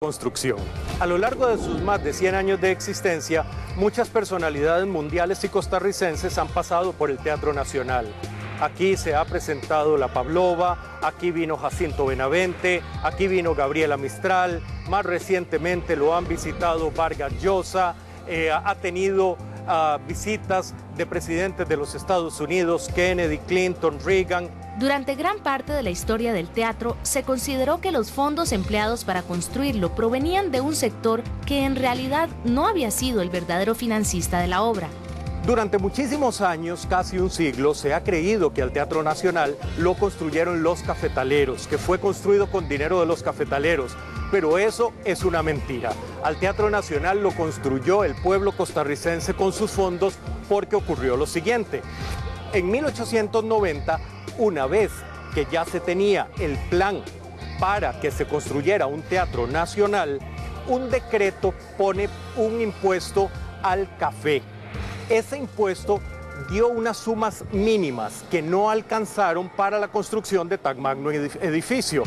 construcción. A lo largo de sus más de 100 años de existencia, muchas personalidades mundiales y costarricenses han pasado por el Teatro Nacional. Aquí se ha presentado La Pavlova, aquí vino Jacinto Benavente, aquí vino Gabriela Mistral, más recientemente lo han visitado Vargas Llosa, ha tenido visitas de presidentes de los Estados Unidos, Kennedy, Clinton, Reagan. Durante gran parte de la historia del teatro, se consideró que los fondos empleados para construirlo provenían de un sector que en realidad no había sido el verdadero financista de la obra. Durante muchísimos años, casi un siglo, se ha creído que al Teatro Nacional lo construyeron los cafetaleros, que fue construido con dinero de los cafetaleros. Pero eso es una mentira. Al Teatro Nacional lo construyó el pueblo costarricense con sus fondos porque ocurrió lo siguiente. En 1890, una vez que ya se tenía el plan para que se construyera un teatro nacional, un decreto pone un impuesto al café. Ese impuesto dio unas sumas mínimas que no alcanzaron para la construcción de tan magno edificio.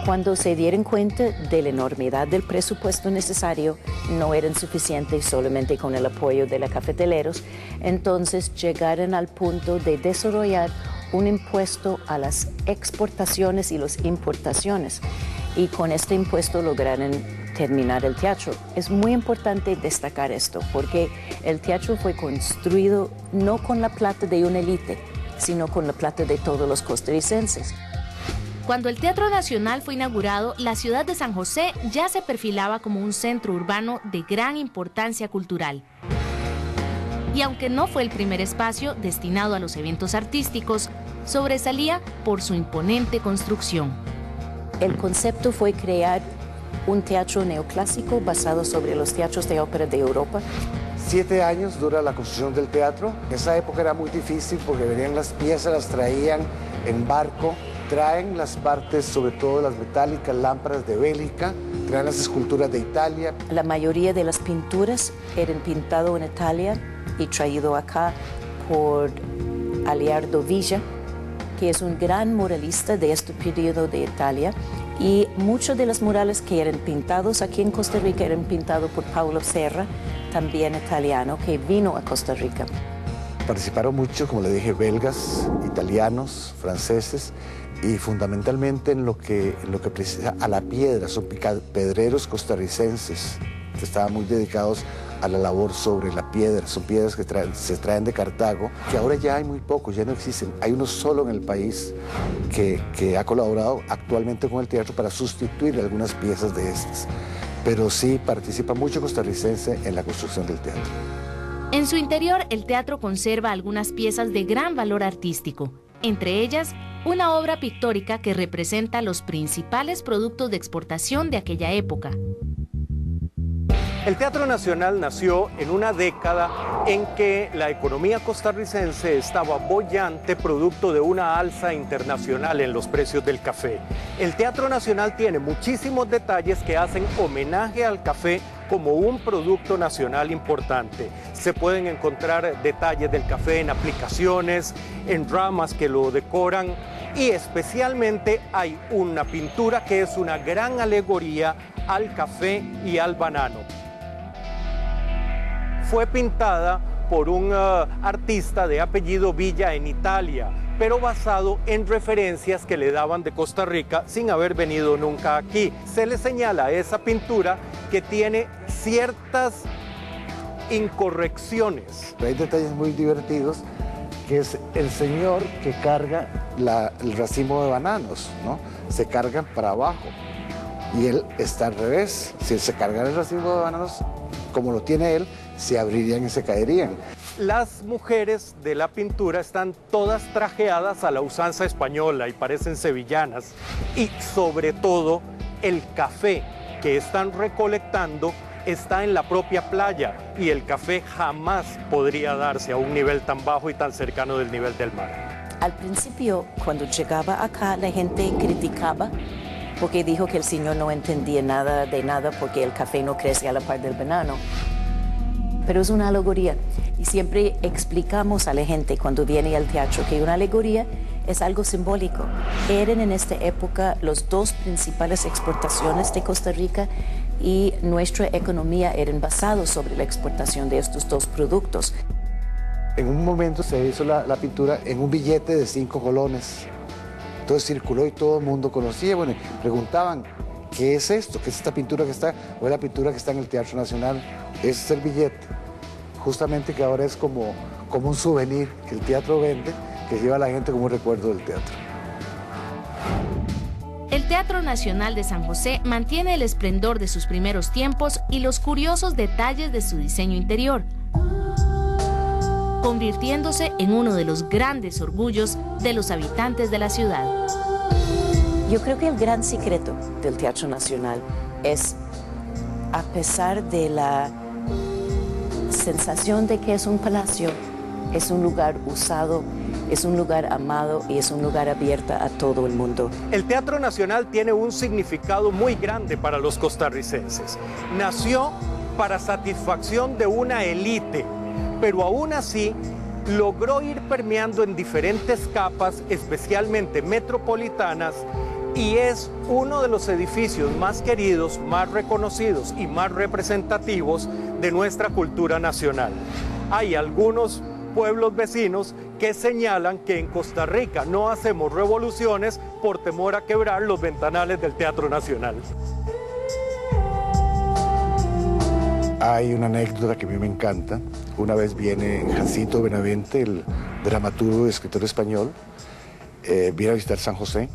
Cuando se dieron cuenta de la enormidad del presupuesto necesario, no eran suficientes solamente con el apoyo de los cafetaleros, entonces llegaron al punto de desarrollar un impuesto a las exportaciones y las importaciones. Y con este impuesto lograron terminar el teatro. Es muy importante destacar esto, porque el teatro fue construido no con la plata de una élite, sino con la plata de todos los costarricenses. Cuando el Teatro Nacional fue inaugurado, la ciudad de San José ya se perfilaba como un centro urbano de gran importancia cultural. Y aunque no fue el primer espacio destinado a los eventos artísticos, sobresalía por su imponente construcción. El concepto fue crear un teatro neoclásico basado sobre los teatros de ópera de Europa. 7 años dura la construcción del teatro. En esa época era muy difícil porque venían las piezas, las traían en barco. Traen las partes, sobre todo las metálicas, lámparas de Bélgica, traen las esculturas de Italia. La mayoría de las pinturas eran pintadas en Italia y traído acá por Aleardo Villa, que es un gran muralista de este periodo de Italia. Y muchos de los murales que eran pintados aquí en Costa Rica eran pintados por Paulo Serra, también italiano, que vino a Costa Rica. Participaron mucho, como le dije, belgas, italianos, franceses, y fundamentalmente en lo que precisa a la piedra. Son pedreros costarricenses que estaban muy dedicados a la labor sobre la piedra. Son piedras que se traen de Cartago, que ahora ya hay muy pocos, ya no existen. Hay uno solo en el país que ha colaborado actualmente con el teatro para sustituir algunas piezas de estas. Pero sí participa mucho costarricense en la construcción del teatro. En su interior, el teatro conserva algunas piezas de gran valor artístico, entre ellas una obra pictórica que representa los principales productos de exportación de aquella época. El Teatro Nacional nació en una década en que la economía costarricense estaba boyante producto de una alza internacional en los precios del café. El Teatro Nacional tiene muchísimos detalles que hacen homenaje al café como un producto nacional importante. Se pueden encontrar detalles del café en aplicaciones, en ramas que lo decoran, y especialmente hay una pintura que es una gran alegoría al café y al banano. Fue pintada por un artista de apellido Villa en Italia, pero basado en referencias que le daban de Costa Rica sin haber venido nunca aquí. Se le señala a esa pintura que tiene ciertas incorrecciones. Hay detalles muy divertidos, que es el señor que carga el racimo de bananos, ¿no? Se cargan para abajo y él está al revés. Si él se cargara el racimo de bananos, como lo tiene él, se abrirían y se caerían. Las mujeres de la pintura están todas trajeadas a la usanza española y parecen sevillanas. Y sobre todo, el café que están recolectando está en la propia playa y el café jamás podría darse a un nivel tan bajo y tan cercano del nivel del mar. Al principio, cuando llegaba acá, la gente criticaba porque dijo que el señor no entendía nada de nada porque el café no crece a la par del banano. Pero es una alegoría y siempre explicamos a la gente cuando viene al teatro que una alegoría es algo simbólico. Eran en esta época las dos principales exportaciones de Costa Rica y nuestra economía era basada sobre la exportación de estos dos productos. En un momento se hizo la pintura en un billete de 5 colones. Entonces circuló y todo el mundo conocía. Bueno, preguntaban, ¿qué es esto? ¿Qué es esta pintura que está? ¿O es la pintura que está en el Teatro Nacional? Ese es el billete. Justamente que ahora es como un souvenir que el teatro vende, que lleva a la gente como un recuerdo del teatro. El Teatro Nacional de San José mantiene el esplendor de sus primeros tiempos y los curiosos detalles de su diseño interior, convirtiéndose en uno de los grandes orgullos de los habitantes de la ciudad. Yo creo que el gran secreto del Teatro Nacional es, a pesar de la sensación de que es un palacio, es un lugar usado, es un lugar amado y es un lugar abierto a todo el mundo. El Teatro Nacional tiene un significado muy grande para los costarricenses. Nació para satisfacción de una élite, pero aún así logró ir permeando en diferentes capas, especialmente metropolitanas, y es uno de los edificios más queridos, más reconocidos y más representativos de nuestra cultura nacional. Hay algunos pueblos vecinos que señalan que en Costa Rica no hacemos revoluciones por temor a quebrar los ventanales del Teatro Nacional. Hay una anécdota que a mí me encanta. Una vez viene Jacinto Benavente, el dramaturgo y escritor español, viene a visitar San José.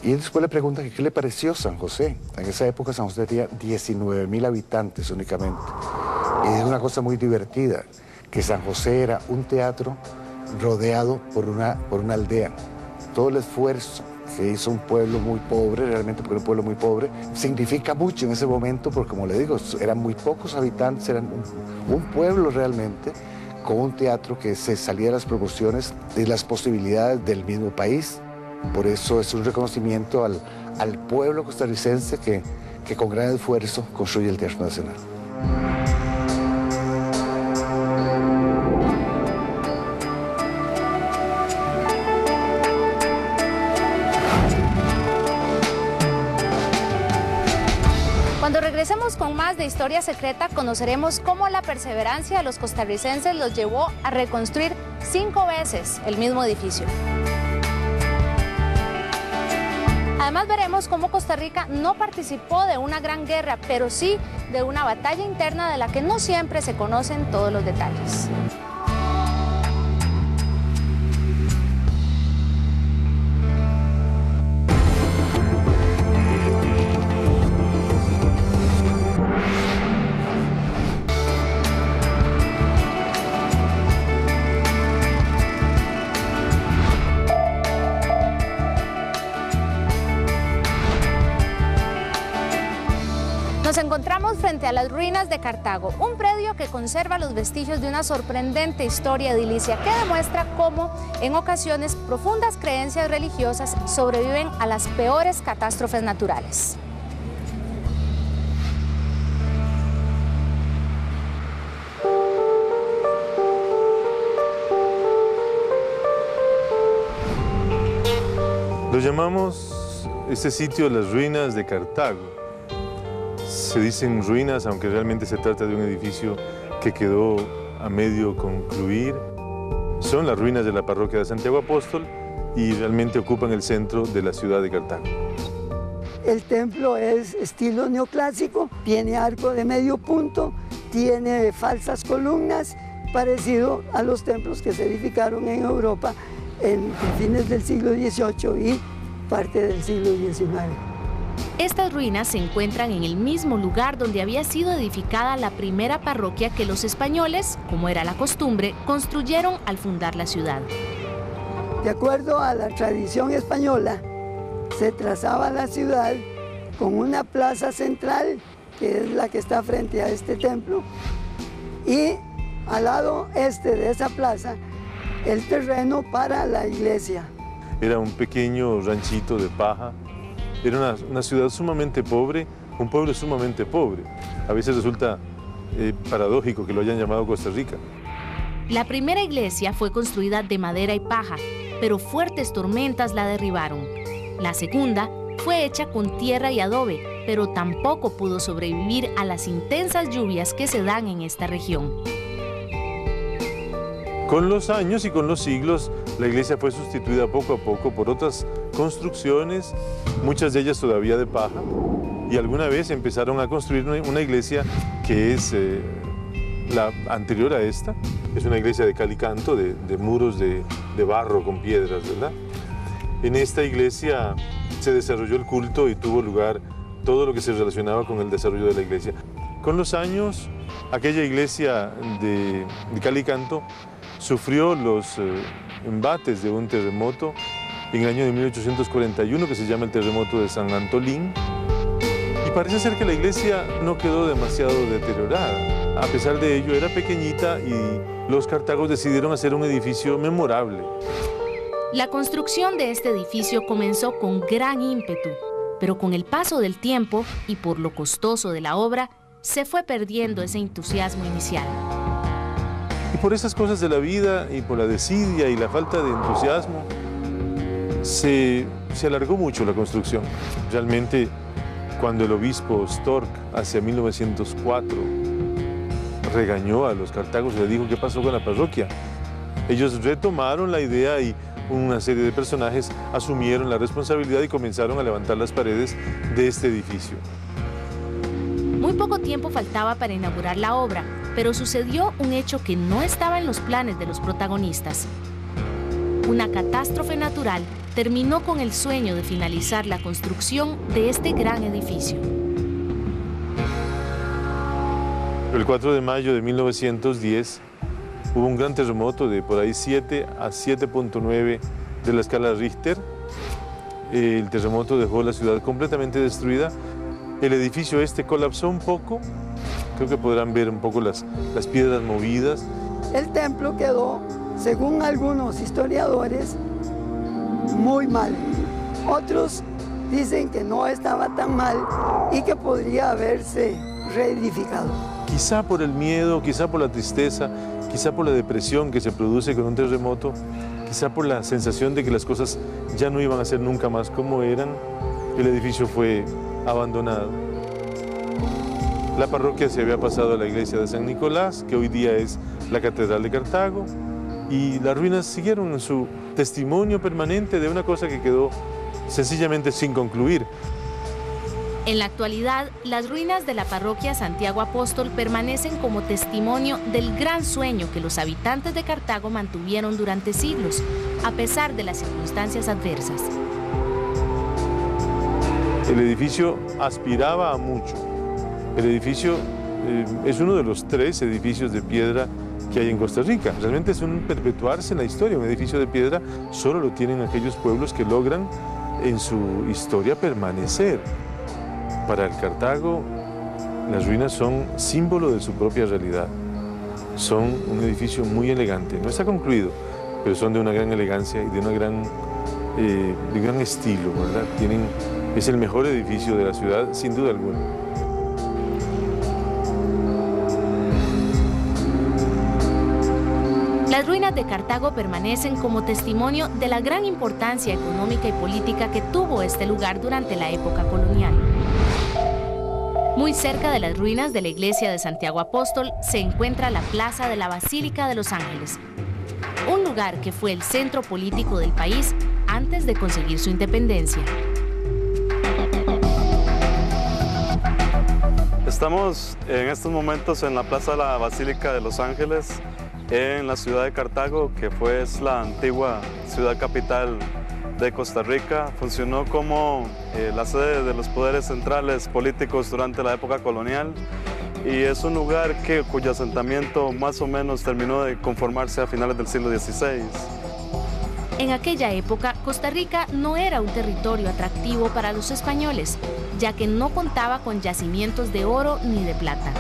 Y después le pregunta que qué le pareció San José. En esa época San José tenía 19.000 habitantes únicamente. Y es una cosa muy divertida, que San José era un teatro rodeado por una aldea. Todo el esfuerzo que hizo un pueblo muy pobre, realmente porque era un pueblo muy pobre, significa mucho en ese momento, porque como le digo, eran muy pocos habitantes, eran un pueblo realmente, con un teatro que se salía de las proporciones y las posibilidades del mismo país. Por eso es un reconocimiento al pueblo costarricense que con gran esfuerzo construye el Teatro Nacional. Cuando regresemos con más de Historia Secreta, conoceremos cómo la perseverancia de los costarricenses los llevó a reconstruir 5 veces el mismo edificio. Además veremos cómo Costa Rica no participó de una gran guerra, pero sí de una batalla interna de la que no siempre se conocen todos los detalles. Nos encontramos frente a las ruinas de Cartago, un predio que conserva los vestigios de una sorprendente historia edilicia que demuestra cómo, en ocasiones, profundas creencias religiosas sobreviven a las peores catástrofes naturales. Lo llamamos este sitio las ruinas de Cartago. Se dicen ruinas, aunque realmente se trata de un edificio que quedó a medio concluir. Son las ruinas de la parroquia de Santiago Apóstol y realmente ocupan el centro de la ciudad de Cartago. El templo es estilo neoclásico, tiene arco de medio punto, tiene falsas columnas, parecido a los templos que se edificaron en Europa en fines del siglo XVIII y parte del siglo XIX. Estas ruinas se encuentran en el mismo lugar donde había sido edificada la primera parroquia que los españoles, como era la costumbre, construyeron al fundar la ciudad. De acuerdo a la tradición española, se trazaba la ciudad con una plaza central, que es la que está frente a este templo, y al lado este de esa plaza, el terreno para la iglesia. Era un pequeño ranchito de paja. Era una ciudad sumamente pobre, un pueblo sumamente pobre. A veces resulta paradójico que lo hayan llamado Costa Rica. La primera iglesia fue construida de madera y paja. pero fuertes tormentas la derribaron. La segunda fue hecha con tierra y adobe, pero tampoco pudo sobrevivir a las intensas lluvias que se dan en esta región. Con los años y con los siglos, la iglesia fue sustituida poco a poco por otras construcciones, muchas de ellas todavía de paja, y alguna vez empezaron a construir una iglesia que es la anterior a esta. Es una iglesia de cal y canto, de muros de barro con piedras, ¿verdad? En esta iglesia se desarrolló el culto y tuvo lugar todo lo que se relacionaba con el desarrollo de la iglesia. Con los años, aquella iglesia de cal y canto sufrió los embates de un terremoto en el año de 1841, que se llama el terremoto de San Antolín, y parece ser que la iglesia no quedó demasiado deteriorada. A pesar de ello, era pequeñita y los cartagos decidieron hacer un edificio memorable. La construcción de este edificio comenzó con gran ímpetu, pero con el paso del tiempo y por lo costoso de la obra, se fue perdiendo ese entusiasmo inicial. Y por esas cosas de la vida y por la desidia y la falta de entusiasmo, se alargó mucho la construcción. Realmente, cuando el obispo Storck, hacia 1904, regañó a los cartagos y le dijo qué pasó con la parroquia, ellos retomaron la idea y una serie de personajes asumieron la responsabilidad y comenzaron a levantar las paredes de este edificio. Muy poco tiempo faltaba para inaugurar la obra, pero sucedió un hecho que no estaba en los planes de los protagonistas. Una catástrofe natural terminó con el sueño de finalizar la construcción de este gran edificio. El 4 de mayo de 1910 hubo un gran terremoto de por ahí 7 a 7.9 de la escala Richter. El terremoto dejó la ciudad completamente destruida. El edificio este colapsó un poco. Creo que podrán ver un poco las piedras movidas. El templo quedó, según algunos historiadores, muy mal. Otros dicen que no estaba tan mal y que podría haberse reedificado. Quizá por el miedo, quizá por la tristeza, quizá por la depresión que se produce con un terremoto, quizá por la sensación de que las cosas ya no iban a ser nunca más como eran, el edificio fue abandonado. La parroquia se había pasado a la iglesia de San Nicolás, que hoy día es la Catedral de Cartago, y las ruinas siguieron en su testimonio permanente de una cosa que quedó sencillamente sin concluir. En la actualidad, las ruinas de la parroquia Santiago Apóstol permanecen como testimonio del gran sueño que los habitantes de Cartago mantuvieron durante siglos, a pesar de las circunstancias adversas. El edificio aspiraba a mucho. El edificio es uno de los 3 edificios de piedra que hay en Costa Rica. Realmente es un perpetuarse en la historia. Un edificio de piedra solo lo tienen aquellos pueblos que logran en su historia permanecer. Para el Cartago, las ruinas son símbolo de su propia realidad. Son un edificio muy elegante. No está concluido, pero son de una gran elegancia y de un gran estilo, ¿verdad? Es el mejor edificio de la ciudad, sin duda alguna. Las ruinas de Cartago permanecen como testimonio de la gran importancia económica y política que tuvo este lugar durante la época colonial. Muy cerca de las ruinas de la iglesia de Santiago Apóstol se encuentra la Plaza de la Basílica de Los Ángeles, un lugar que fue el centro político del país antes de conseguir su independencia. Estamos en estos momentos en la Plaza de la Basílica de Los Ángeles, en la ciudad de Cartago, que fue la antigua ciudad capital de Costa Rica. Funcionó como la sede de los poderes centrales políticos durante la época colonial y es un lugar cuyo asentamiento más o menos terminó de conformarse a finales del siglo XVI. En aquella época, Costa Rica no era un territorio atractivo para los españoles, ya que no contaba con yacimientos de oro ni de plata.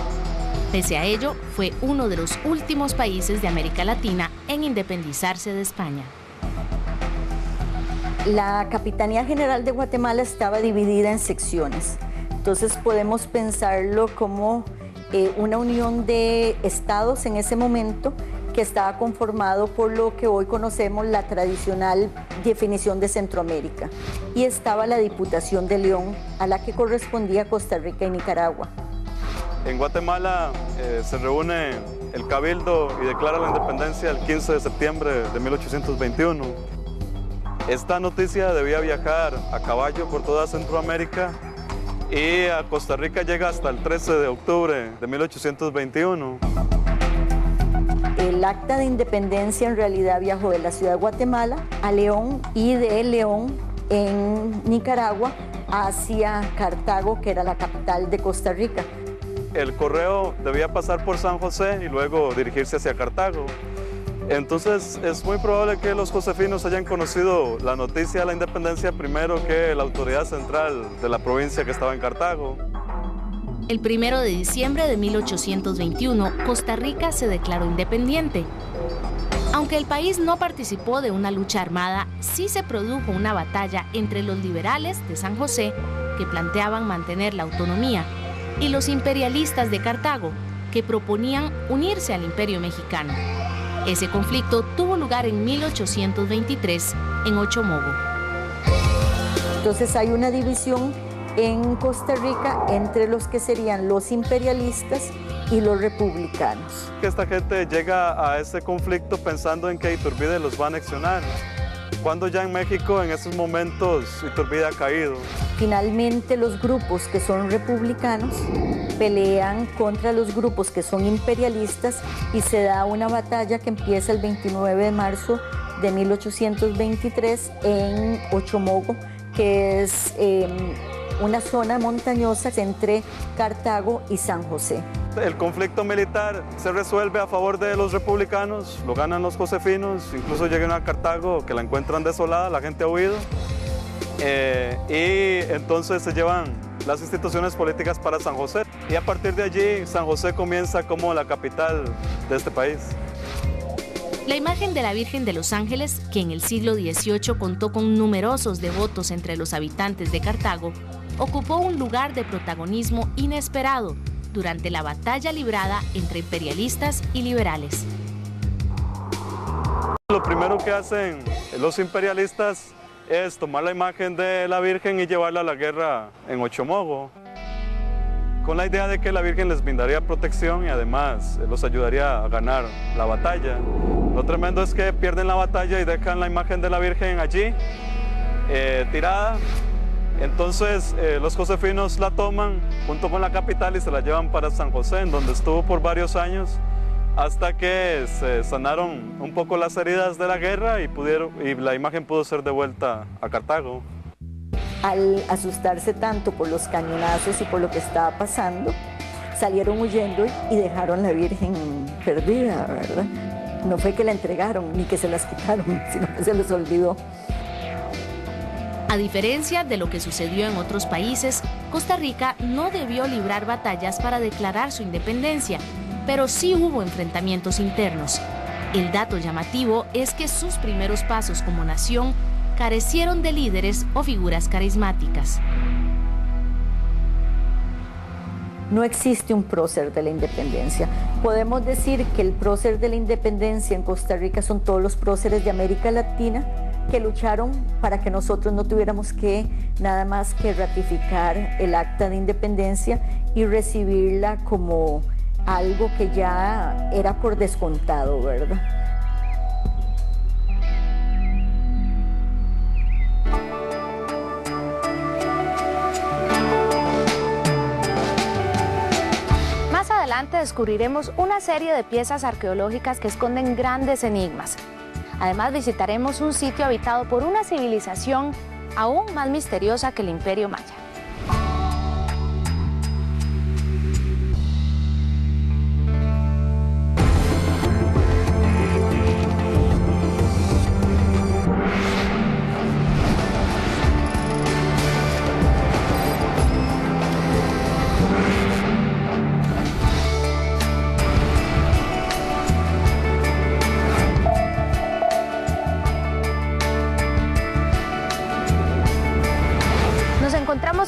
Pese a ello, fue uno de los últimos países de América Latina en independizarse de España. La Capitanía General de Guatemala estaba dividida en secciones. Entonces podemos pensarlo como una unión de estados en ese momento que estaba conformado por lo que hoy conocemos la tradicional definición de Centroamérica. Y estaba la Diputación de León, a la que correspondía Costa Rica y Nicaragua. En Guatemala se reúne el Cabildo y declara la independencia el 15 de septiembre de 1821. Esta noticia debía viajar a caballo por toda Centroamérica y a Costa Rica llega hasta el 13 de octubre de 1821. El acta de independencia en realidad viajó de la ciudad de Guatemala a León y de León en Nicaragua hacia Cartago, que era la capital de Costa Rica. El correo debía pasar por San José y luego dirigirse hacia Cartago. Entonces es muy probable que los josefinos hayan conocido la noticia de la independencia primero que la autoridad central de la provincia que estaba en Cartago. El 1 de diciembre de 1821, Costa Rica se declaró independiente. Aunque el país no participó de una lucha armada, sí se produjo una batalla entre los liberales de San José, que planteaban mantener la autonomía, y los imperialistas de Cartago, que proponían unirse al Imperio Mexicano. Ese conflicto tuvo lugar en 1823 en Ochomogo. Entonces hay una división en Costa Rica entre los que serían los imperialistas y los republicanos. Esta gente llega a este conflicto pensando en que Iturbide los va a anexionar, cuando ya en México en esos momentos Iturbide ha caído. Finalmente los grupos que son republicanos pelean contra los grupos que son imperialistas y se da una batalla que empieza el 29 de marzo de 1823 en Ochomogo, que es una zona montañosa entre Cartago y San José. El conflicto militar se resuelve a favor de los republicanos, lo ganan los josefinos, incluso llegan a Cartago que la encuentran desolada, la gente ha huido, y entonces se llevan las instituciones políticas para San José y a partir de allí San José comienza como la capital de este país. La imagen de la Virgen de los Ángeles, que en el siglo XVIII contó con numerosos devotos entre los habitantes de Cartago, ocupó un lugar de protagonismo inesperado durante la batalla librada entre imperialistas y liberales. Lo primero que hacen los imperialistas es tomar la imagen de la Virgen y llevarla a la guerra en Ochomogo, con la idea de que la Virgen les brindaría protección y además los ayudaría a ganar la batalla. Lo tremendo es que pierden la batalla y dejan la imagen de la Virgen allí, tirada. Entonces los josefinos la toman junto con la capital y se la llevan para San José, en donde estuvo por varios años, hasta que se sanaron un poco las heridas de la guerra y la imagen pudo ser devuelta a Cartago. Al asustarse tanto por los cañonazos y por lo que estaba pasando, salieron huyendo y dejaron la Virgen perdida, ¿verdad? No fue que la entregaron ni que se las quitaron, sino que se les olvidó. A diferencia de lo que sucedió en otros países, Costa Rica no debió librar batallas para declarar su independencia, pero sí hubo enfrentamientos internos. El dato llamativo es que sus primeros pasos como nación carecieron de líderes o figuras carismáticas. No existe un prócer de la independencia. Podemos decir que el prócer de la independencia en Costa Rica son todos los próceres de América Latina que lucharon para que nosotros no tuviéramos que nada más que ratificar el acta de independencia y recibirla como algo que ya era por descontado, ¿verdad? Más adelante descubriremos una serie de piezas arqueológicas que esconden grandes enigmas. Además visitaremos un sitio habitado por una civilización aún más misteriosa que el Imperio Maya.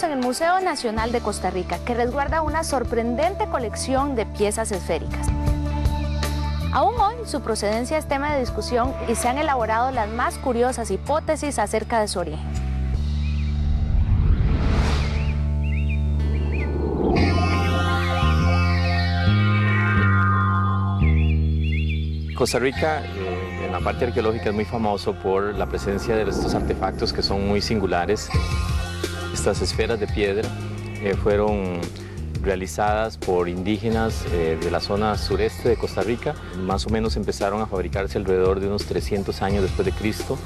En el Museo Nacional de Costa Rica, que resguarda una sorprendente colección de piezas esféricas. Aún hoy su procedencia es tema de discusión y se han elaborado las más curiosas hipótesis acerca de su origen. Costa Rica, en la parte arqueológica, es muy famoso por la presencia de estos artefactos que son muy singulares. Estas esferas de piedra fueron realizadas por indígenas de la zona sureste de Costa Rica. Más o menos empezaron a fabricarse alrededor de unos 300 años después de Cristo,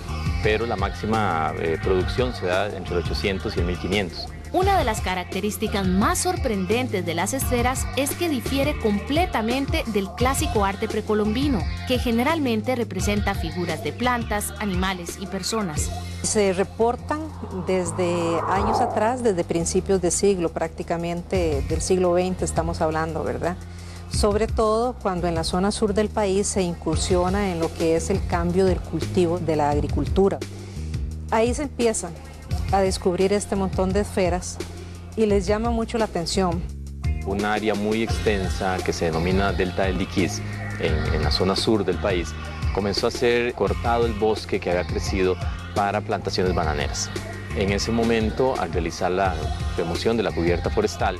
pero la máxima producción se da entre el 800 y el 1500. Una de las características más sorprendentes de las esferas es que difiere completamente del clásico arte precolombino, que generalmente representa figuras de plantas, animales y personas. Se reportan desde años atrás, desde principios de siglo, prácticamente del siglo XX estamos hablando, ¿verdad? Sobre todo cuando en la zona sur del país se incursiona en lo que es el cambio del cultivo de la agricultura. Ahí se empiezan a descubrir este montón de esferas y les llama mucho la atención. Un área muy extensa que se denomina Delta del Liquís, en la zona sur del país, comenzó a ser cortado el bosque que había crecido para plantaciones bananeras. En ese momento, al realizar la remoción de la cubierta forestal,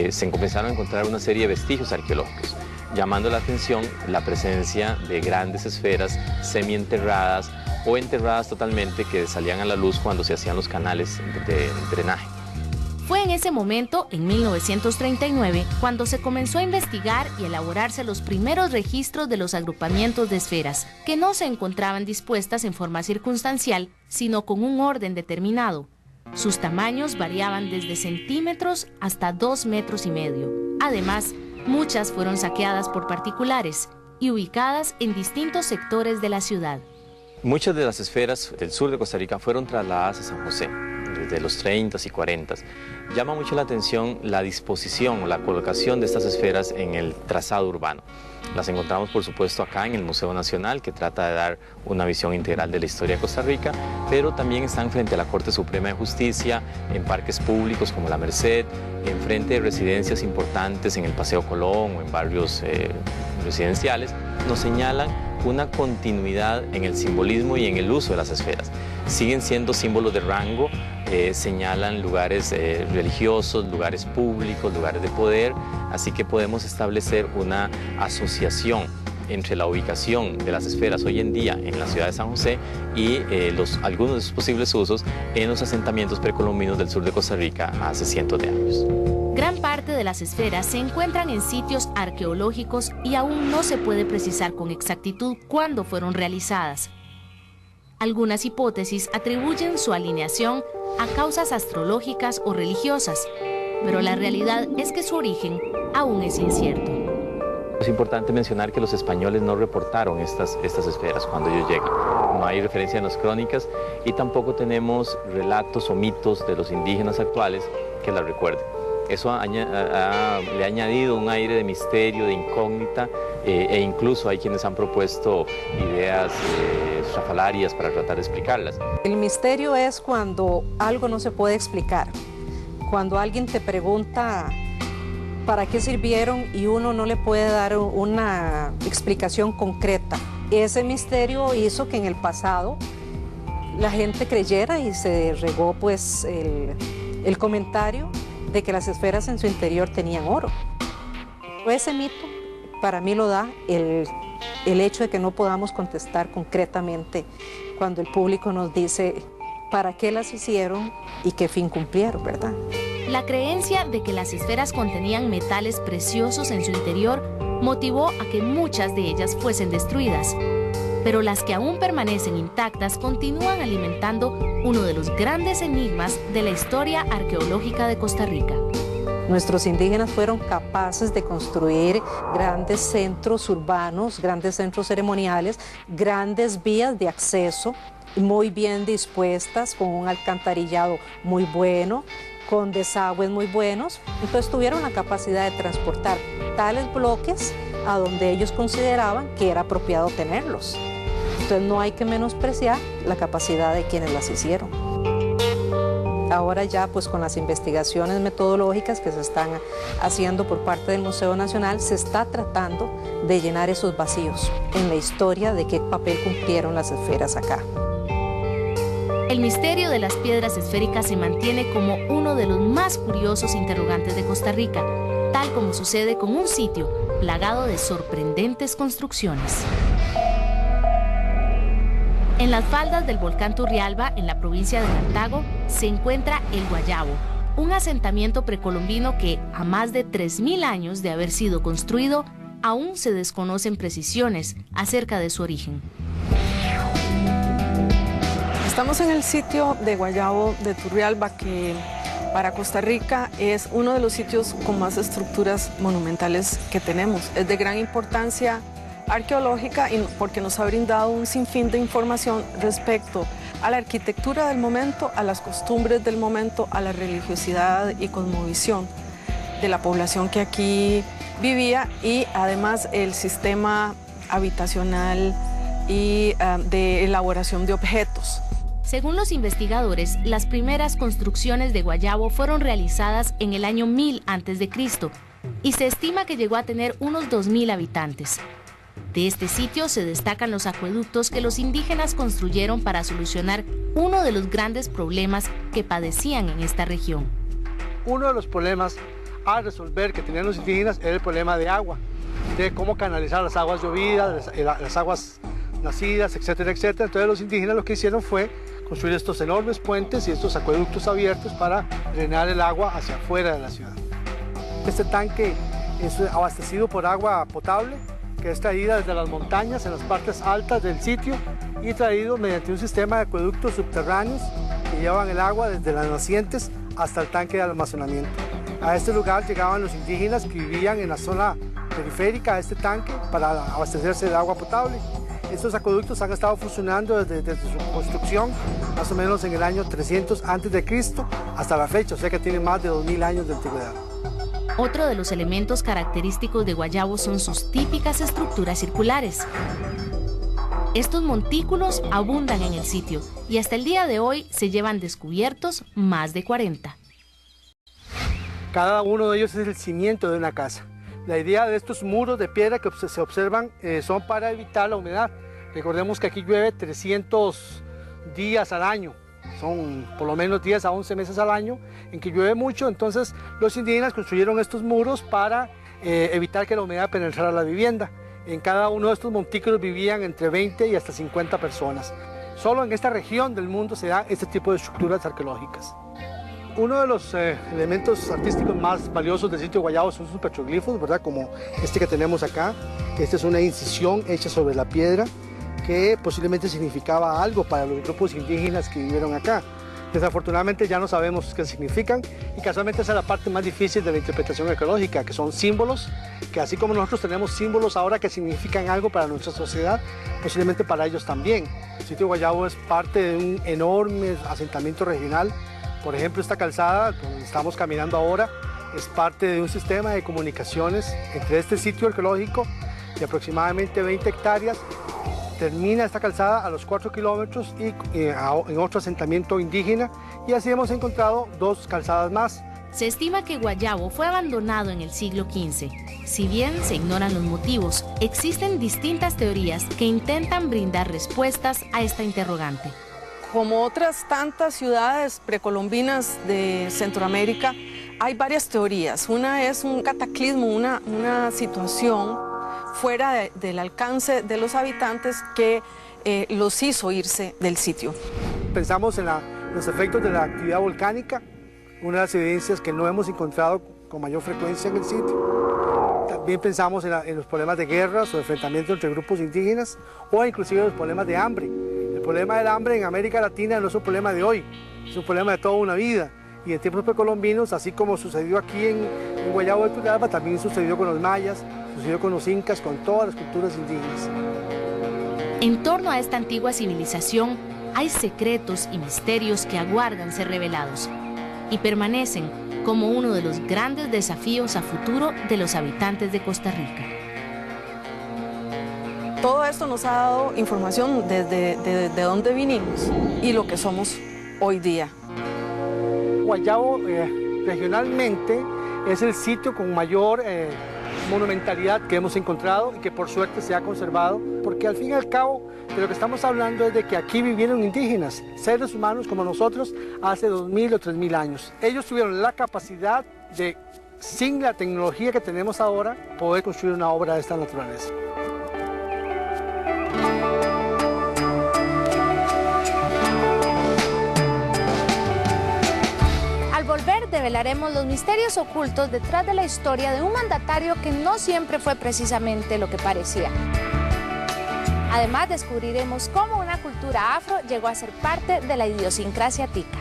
se comenzaron a encontrar una serie de vestigios arqueológicos, llamando la atención la presencia de grandes esferas semienterradas o enterradas totalmente que salían a la luz cuando se hacían los canales de drenaje. Fue en ese momento, en 1939, cuando se comenzó a investigar y elaborarse los primeros registros de los agrupamientos de esferas, que no se encontraban dispuestas en forma circunstancial, sino con un orden determinado. Sus tamaños variaban desde centímetros hasta 2,5 metros. Además, muchas fueron saqueadas por particulares y ubicadas en distintos sectores de la ciudad. Muchas de las esferas del sur de Costa Rica fueron trasladadas a San José, desde los 30s y 40s. Llama mucho la atención la disposición o la colocación de estas esferas en el trazado urbano. Las encontramos, por supuesto, acá en el Museo Nacional, que trata de dar una visión integral de la historia de Costa Rica, pero también están frente a la Corte Suprema de Justicia, en parques públicos como La Merced, en frente de residencias importantes en el Paseo Colón o en barrios residenciales. Nos señalan una continuidad en el simbolismo y en el uso de las esferas. Siguen siendo símbolos de rango, señalan lugares religiosos, lugares públicos, lugares de poder, así que podemos establecer una asociación entre la ubicación de las esferas hoy en día en la ciudad de San José y algunos de sus posibles usos en los asentamientos precolombinos del sur de Costa Rica hace cientos de años. Gran parte de las esferas se encuentran en sitios arqueológicos y aún no se puede precisar con exactitud cuándo fueron realizadas. Algunas hipótesis atribuyen su alineación a causas astrológicas o religiosas, pero la realidad es que su origen aún es incierto. Es importante mencionar que los españoles no reportaron estas esferas cuando ellos llegan. No hay referencia en las crónicas y tampoco tenemos relatos o mitos de los indígenas actuales que las recuerden. Eso le ha añadido un aire de misterio, de incógnita, e incluso hay quienes han propuesto ideas estrafalarias para tratar de explicarlas. El misterio es cuando algo no se puede explicar. Cuando alguien te pregunta para qué sirvieron y uno no le puede dar una explicación concreta. Ese misterio hizo que en el pasado la gente creyera y se regó pues el comentario de que las esferas en su interior tenían oro. Ese mito para mí lo da el hecho de que no podamos contestar concretamente cuando el público nos dice para qué las hicieron y qué fin cumplieron, ¿verdad? La creencia de que las esferas contenían metales preciosos en su interior motivó a que muchas de ellas fuesen destruidas. Pero las que aún permanecen intactas continúan alimentando uno de los grandes enigmas de la historia arqueológica de Costa Rica. Nuestros indígenas fueron capaces de construir grandes centros urbanos, grandes centros ceremoniales, grandes vías de acceso muy bien dispuestas, con un alcantarillado muy bueno, con desagües muy buenos. Entonces tuvieron la capacidad de transportar tales bloques a donde ellos consideraban que era apropiado tenerlos. Entonces no hay que menospreciar la capacidad de quienes las hicieron. Ahora ya pues con las investigaciones metodológicas que se están haciendo por parte del Museo Nacional, se está tratando de llenar esos vacíos en la historia de qué papel cumplieron las esferas acá. El misterio de las piedras esféricas se mantiene como uno de los más curiosos interrogantes de Costa Rica, tal como sucede con un sitio plagado de sorprendentes construcciones. En las faldas del volcán Turrialba, en la provincia de Cartago, se encuentra el Guayabo, un asentamiento precolombino que, a más de 3000 años de haber sido construido, aún se desconocen precisiones acerca de su origen. Estamos en el sitio de Guayabo de Turrialba, que para Costa Rica es uno de los sitios con más estructuras monumentales que tenemos. Es de gran importancia arqueológica y porque nos ha brindado un sinfín de información respecto a la arquitectura del momento, a las costumbres del momento, a la religiosidad y cosmovisión de la población que aquí vivía y además el sistema habitacional y de elaboración de objetos. Según los investigadores, las primeras construcciones de Guayabo fueron realizadas en el año 1000 a.C. y se estima que llegó a tener unos 2000 habitantes. De este sitio se destacan los acueductos que los indígenas construyeron para solucionar uno de los grandes problemas que padecían en esta región. Uno de los problemas a resolver que tenían los indígenas era el problema de agua, de cómo canalizar las aguas llovidas, las aguas nacidas, etcétera, etcétera. Entonces los indígenas lo que hicieron fue construir estos enormes puentes y estos acueductos abiertos para drenar el agua hacia afuera de la ciudad. Este tanque es abastecido por agua potable, que es traída desde las montañas en las partes altas del sitio y traído mediante un sistema de acueductos subterráneos que llevan el agua desde las nacientes hasta el tanque de almacenamiento. A este lugar llegaban los indígenas que vivían en la zona periférica a este tanque para abastecerse de agua potable. Estos acueductos han estado funcionando desde su construcción más o menos en el año 300 a.C. hasta la fecha, o sea que tienen más de 2000 años de antigüedad. Otro de los elementos característicos de Guayabo son sus típicas estructuras circulares. Estos montículos abundan en el sitio y hasta el día de hoy se llevan descubiertos más de 40. Cada uno de ellos es el cimiento de una casa. La idea de estos muros de piedra que se observan son para evitar la humedad. Recordemos que aquí llueve 300 días al año. Son por lo menos 10 a 11 meses al año en que llueve mucho, entonces los indígenas construyeron estos muros para evitar que la humedad penetrara la vivienda. En cada uno de estos montículos vivían entre 20 y hasta 50 personas. Solo en esta región del mundo se da este tipo de estructuras arqueológicas. Uno de los elementos artísticos más valiosos del sitio de Guayabo son sus petroglifos, ¿verdad? Como este que tenemos acá. Esta es una incisión hecha sobre la piedra que posiblemente significaba algo para los grupos indígenas que vivieron acá. Desafortunadamente ya no sabemos qué significan y casualmente esa es la parte más difícil de la interpretación arqueológica, que son símbolos, que así como nosotros tenemos símbolos ahora que significan algo para nuestra sociedad, posiblemente para ellos también. El sitio de Guayabo es parte de un enorme asentamiento regional. Por ejemplo, esta calzada donde estamos caminando ahora es parte de un sistema de comunicaciones entre este sitio arqueológico de aproximadamente 20 hectáreas. Termina esta calzada a los 4 kilómetros y en otro asentamiento indígena y así hemos encontrado 2 calzadas más. Se estima que Guayabo fue abandonado en el siglo XV. Si bien se ignoran los motivos, existen distintas teorías que intentan brindar respuestas a esta interrogante. Como otras tantas ciudades precolombinas de Centroamérica, hay varias teorías. Una es un cataclismo, una situación fuera del alcance de los habitantes que los hizo irse del sitio. Pensamos en los efectos de la actividad volcánica, una de las evidencias que no hemos encontrado con mayor frecuencia en el sitio. También pensamos en los problemas de guerras o enfrentamientos entre grupos indígenas o inclusive los problemas de hambre. El problema del hambre en América Latina no es un problema de hoy, es un problema de toda una vida. Y en tiempos precolombinos, así como sucedió aquí en Guayabo de Turrialba, también sucedió con los mayas, sucedió con los incas, con todas las culturas indígenas. En torno a esta antigua civilización hay secretos y misterios que aguardan ser revelados y permanecen como uno de los grandes desafíos a futuro de los habitantes de Costa Rica. Todo esto nos ha dado información de dónde vinimos y lo que somos hoy día. Guayabo regionalmente es el sitio con mayor monumentalidad que hemos encontrado y que por suerte se ha conservado, porque al fin y al cabo de lo que estamos hablando es de que aquí vivieron indígenas, seres humanos como nosotros, hace 2000 o 3000 años. Ellos tuvieron la capacidad de, sin la tecnología que tenemos ahora, poder construir una obra de esta naturaleza. Al volver develaremos los misterios ocultos detrás de la historia de un mandatario que no siempre fue precisamente lo que parecía. Además descubriremos cómo una cultura afro llegó a ser parte de la idiosincrasia tica.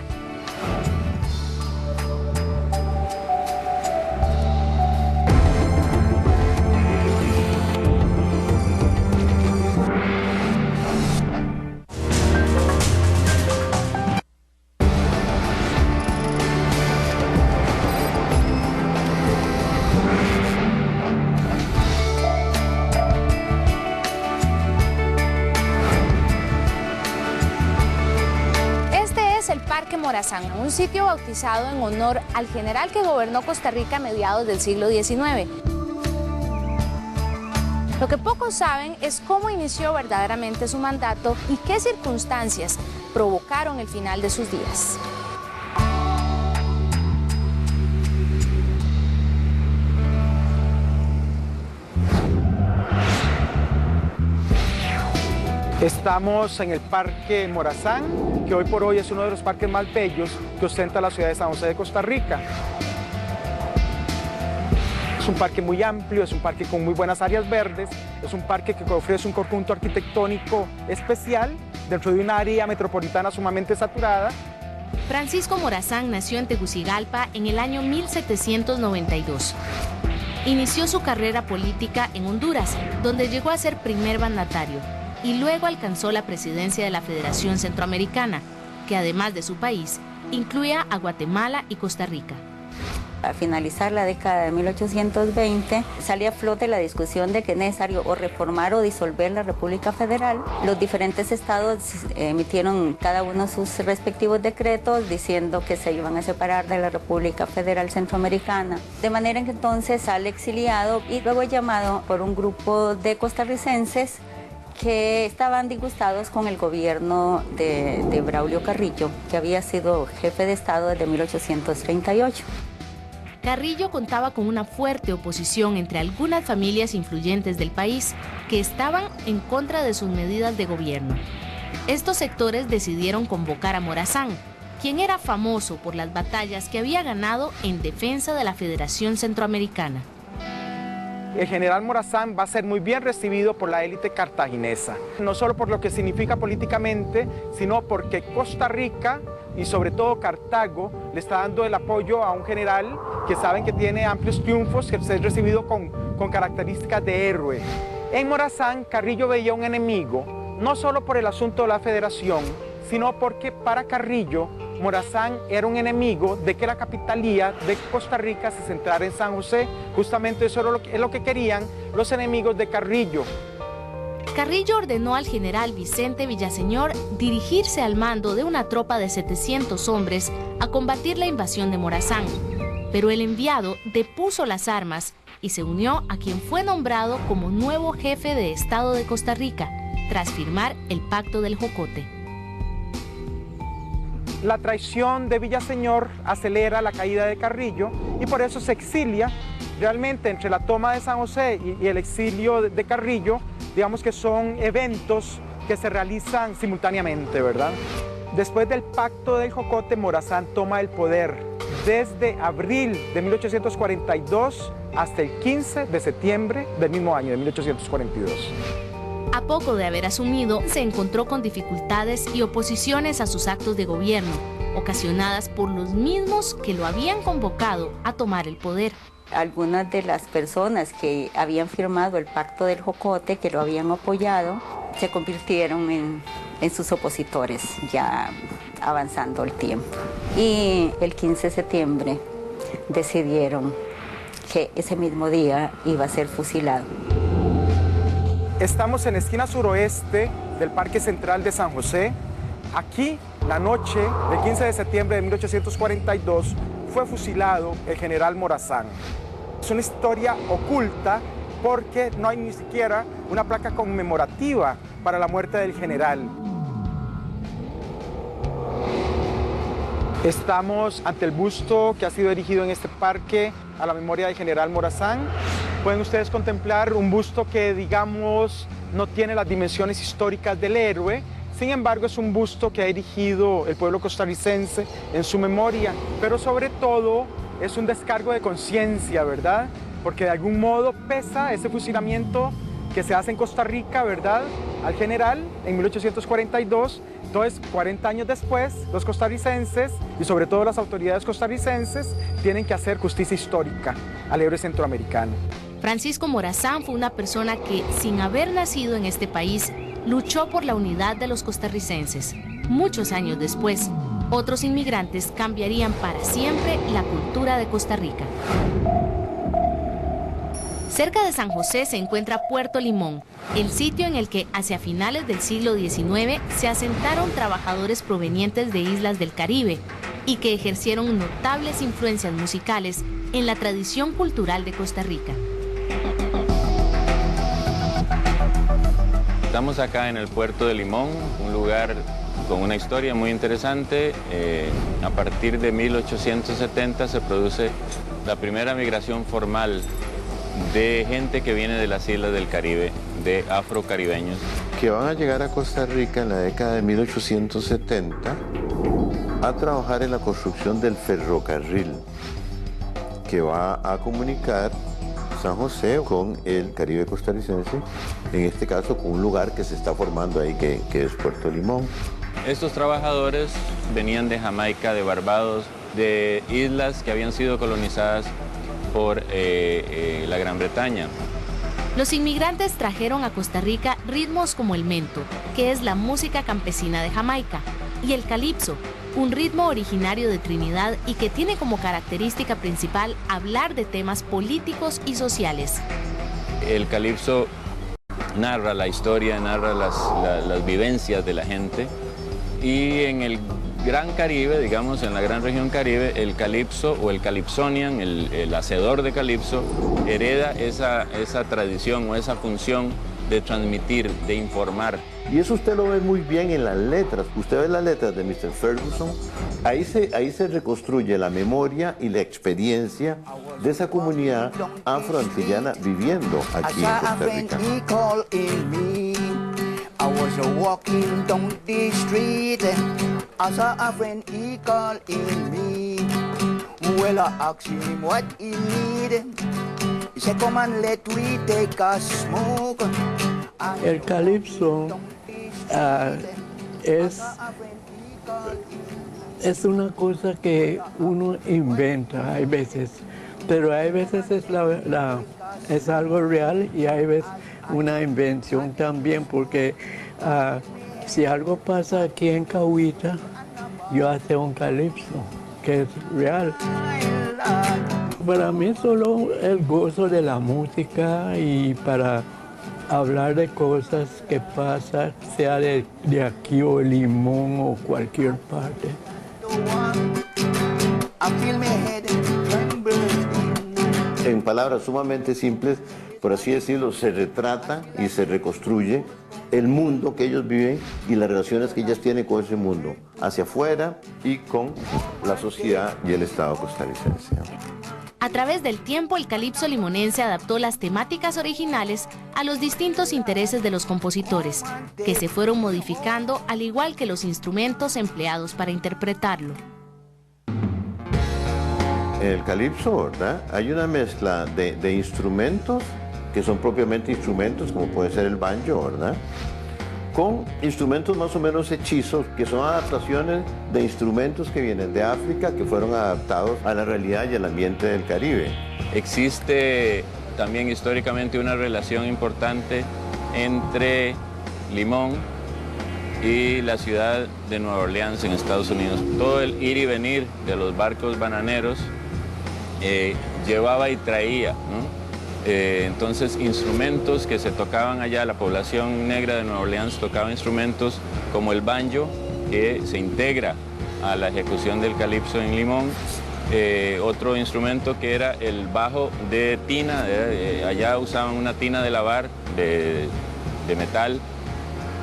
Morazán, un sitio bautizado en honor al general que gobernó Costa Rica a mediados del siglo XIX. Lo que pocos saben es cómo inició verdaderamente su mandato y qué circunstancias provocaron el final de sus días. Estamos en el Parque Morazán, que hoy por hoy es uno de los parques más bellos que ostenta la ciudad de San José de Costa Rica. Es un parque muy amplio, es un parque con muy buenas áreas verdes, es un parque que ofrece un conjunto arquitectónico especial dentro de una área metropolitana sumamente saturada. Francisco Morazán nació en Tegucigalpa en el año 1792. Inició su carrera política en Honduras, donde llegó a ser primer mandatario, y luego alcanzó la presidencia de la Federación Centroamericana, que además de su país, incluía a Guatemala y Costa Rica. A finalizar la década de 1820, salía a flote la discusión de que es necesario o reformar o disolver la República Federal. Los diferentes estados emitieron cada uno sus respectivos decretos diciendo que se iban a separar de la República Federal Centroamericana. De manera que entonces sale exiliado y luego llamado por un grupo de costarricenses que estaban disgustados con el gobierno de Braulio Carrillo, que había sido jefe de Estado desde 1838. Carrillo contaba con una fuerte oposición entre algunas familias influyentes del país que estaban en contra de sus medidas de gobierno. Estos sectores decidieron convocar a Morazán, quien era famoso por las batallas que había ganado en defensa de la Federación Centroamericana. El general Morazán va a ser muy bien recibido por la élite cartaginesa, no solo por lo que significa políticamente, sino porque Costa Rica y sobre todo Cartago le está dando el apoyo a un general que saben que tiene amplios triunfos, que es recibido con características de héroe. En Morazán, Carrillo veía un enemigo, no solo por el asunto de la federación, sino porque para Carrillo, Morazán era un enemigo de que la capitalía de Costa Rica se centrara en San José. Justamente eso es lo que querían los enemigos de Carrillo. Carrillo ordenó al general Vicente Villaseñor dirigirse al mando de una tropa de 700 hombres a combatir la invasión de Morazán. Pero el enviado depuso las armas y se unió a quien fue nombrado como nuevo jefe de Estado de Costa Rica, tras firmar el Pacto del Jocote. La traición de Villaseñor acelera la caída de Carrillo y por eso se exilia. Realmente entre la toma de San José y el exilio de Carrillo, digamos que son eventos que se realizan simultáneamente, ¿verdad? Después del Pacto del Jocote, Morazán toma el poder desde abril de 1842 hasta el 15 de septiembre del mismo año, de 1842. A poco de haber asumido, se encontró con dificultades y oposiciones a sus actos de gobierno, ocasionadas por los mismos que lo habían convocado a tomar el poder. Algunas de las personas que habían firmado el Pacto del Jocote, que lo habían apoyado, se convirtieron en sus opositores, ya avanzando el tiempo. Y el 15 de septiembre decidieron que ese mismo día iba a ser fusilado. Estamos en la esquina suroeste del Parque Central de San José. Aquí la noche del 15 de septiembre de 1842, fue fusilado el general Morazán. Es una historia oculta porque no hay ni siquiera una placa conmemorativa para la muerte del general. Estamos ante el busto que ha sido erigido en este parque a la memoria del general Morazán. Pueden ustedes contemplar un busto que, digamos, no tiene las dimensiones históricas del héroe. Sin embargo, es un busto que ha erigido el pueblo costarricense en su memoria, pero sobre todo es un descargo de conciencia, ¿verdad? Porque de algún modo pesa ese fusilamiento que se hace en Costa Rica, ¿verdad?, al general en 1842. Entonces, 40 años después, los costarricenses y sobre todo las autoridades costarricenses tienen que hacer justicia histórica al héroe centroamericano. Francisco Morazán fue una persona que, sin haber nacido en este país, luchó por la unidad de los costarricenses. Muchos años después, otros inmigrantes cambiarían para siempre la cultura de Costa Rica. Cerca de San José se encuentra Puerto Limón, el sitio en el que hacia finales del siglo XIX se asentaron trabajadores provenientes de islas del Caribe y que ejercieron notables influencias musicales en la tradición cultural de Costa Rica. Estamos acá en el puerto de Limón, un lugar con una historia muy interesante. A partir de 1870 se produce la primera migración formal de gente que viene de las islas del Caribe, de afrocaribeños. Que van a llegar a Costa Rica en la década de 1870 a trabajar en la construcción del ferrocarril que va a comunicar San José con el Caribe costarricense, en este caso con un lugar que se está formando ahí que es Puerto Limón. Estos trabajadores venían de Jamaica, de Barbados, de islas que habían sido colonizadas por la Gran Bretaña. Los inmigrantes trajeron a Costa Rica ritmos como el mento, que es la música campesina de Jamaica, y el calipso, un ritmo originario de Trinidad y que tiene como característica principal hablar de temas políticos y sociales. El calipso narra la historia, narra las vivencias de la gente, y en el Gran Caribe, digamos, en la gran región Caribe, el calipso o el calypsonian, el hacedor de calipso, hereda esa tradición o esa función de transmitir, de informar. Y eso usted lo ve muy bien en las letras. Usted ve las letras de Mr. Ferguson, ahí se reconstruye la memoria y la experiencia de esa comunidad afroantillana viviendo aquí en Costa Rica. I was walking down the street, I saw a friend, he called in me. Well, I asked him what he needed. He said, come and let we take a smoke. El calipso es una cosa que uno inventa, hay veces, pero hay veces es algo real y hay veces una invención también, porque si algo pasa aquí en Cahuita, yo hago un calipso, que es real. Para mí solo el gozo de la música y para hablar de cosas que pasan, sea de aquí o Limón o cualquier parte. En palabras sumamente simples, por así decirlo, se retrata y se reconstruye el mundo que ellos viven y las relaciones que ellas tienen con ese mundo, hacia afuera y con la sociedad y el Estado costarricense. A través del tiempo, el calipso limonense adaptó las temáticas originales a los distintos intereses de los compositores, que se fueron modificando al igual que los instrumentos empleados para interpretarlo. En el calipso, ¿verdad?, hay una mezcla de instrumentos que son propiamente instrumentos, como puede ser el banjo, ¿verdad?, con instrumentos más o menos hechizos, que son adaptaciones de instrumentos que vienen de África, que fueron adaptados a la realidad y al ambiente del Caribe. Existe también históricamente una relación importante entre Limón y la ciudad de Nueva Orleans en Estados Unidos. Todo el ir y venir de los barcos bananeros llevaba y traía, ¿no? Entonces, instrumentos que se tocaban allá, la población negra de Nueva Orleans tocaba instrumentos como el banjo, que se integra a la ejecución del calipso en Limón. Otro instrumento que era el bajo de tina, allá usaban una tina de lavar de metal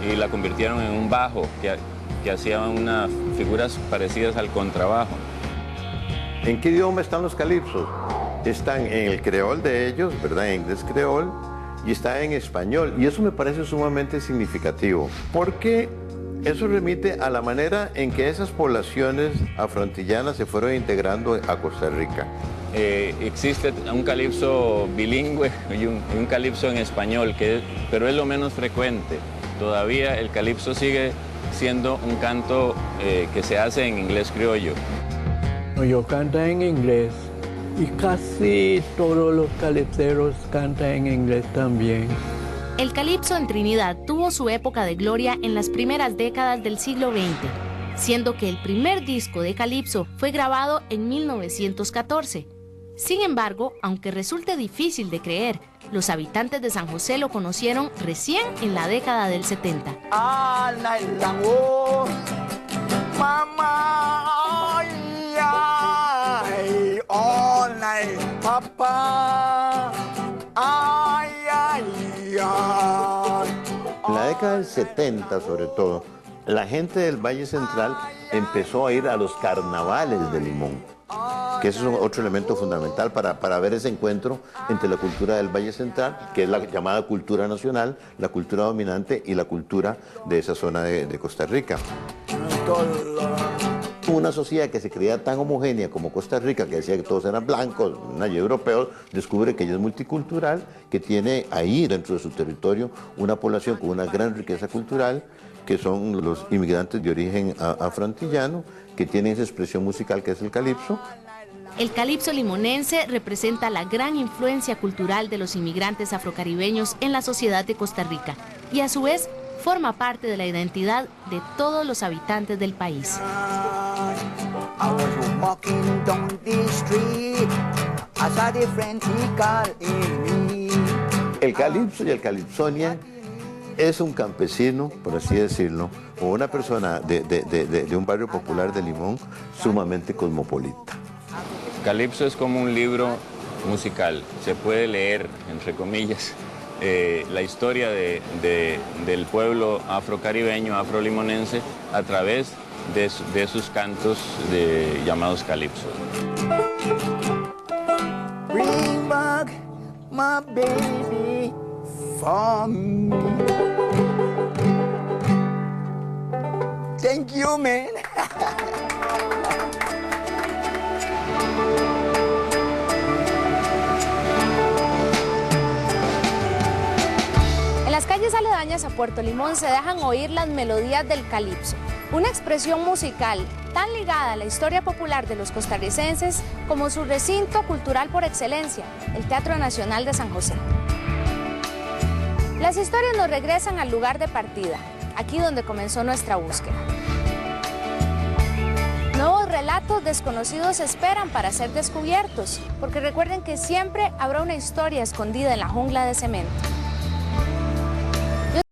y la convirtieron en un bajo que hacía unas figuras parecidas al contrabajo. ¿En qué idioma están los calipsos? Están en el creol de ellos, ¿verdad? En inglés creol, y está en español. Y eso me parece sumamente significativo, porque eso remite a la manera en que esas poblaciones afroantillanas se fueron integrando a Costa Rica. Existe un calipso bilingüe y un calipso en español, pero es lo menos frecuente. Todavía el calipso sigue siendo un canto que se hace en inglés criollo. Yo canto en inglés y casi todos los calipseros cantan en inglés también. El calipso en Trinidad tuvo su época de gloria en las primeras décadas del siglo XX, siendo que el primer disco de calipso fue grabado en 1914. Sin embargo, aunque resulte difícil de creer, los habitantes de San José lo conocieron recién en la década del 70. All night long, oh, mama, ay, ay, all night, papá, ay, ay, ay. En la década del 70, sobre todo, la gente del Valle Central empezó a ir a los carnavales de Limón, que eso es otro elemento fundamental para ver ese encuentro entre la cultura del Valle Central, que es la llamada cultura nacional, la cultura dominante y la cultura de esa zona de Costa Rica. Una sociedad que se creía tan homogénea como Costa Rica, que decía que todos eran blancos, europeos, descubre que ella es multicultural, que tiene ahí dentro de su territorio una población con una gran riqueza cultural, que son los inmigrantes de origen afroantillano, que tienen esa expresión musical que es el calipso. El calipso limonense representa la gran influencia cultural de los inmigrantes afrocaribeños en la sociedad de Costa Rica y a su vez forma parte de la identidad de todos los habitantes del país. El calipso y el calipsonian es un campesino, por así decirlo, o una persona de un barrio popular de Limón sumamente cosmopolita. Calipso es como un libro musical, se puede leer, entre comillas, la historia del pueblo afrocaribeño, afrolimonense, a través de sus cantos llamados calipsos. Bring back my baby for me. Thank you, man. En las calles aledañas a Puerto Limón se dejan oír las melodías del calipso, una expresión musical tan ligada a la historia popular de los costarricenses como su recinto cultural por excelencia, el Teatro Nacional de San José. Las historias nos regresan al lugar de partida, aquí donde comenzó nuestra búsqueda. Nuevos relatos desconocidos esperan para ser descubiertos, porque recuerden que siempre habrá una historia escondida en la jungla de cemento.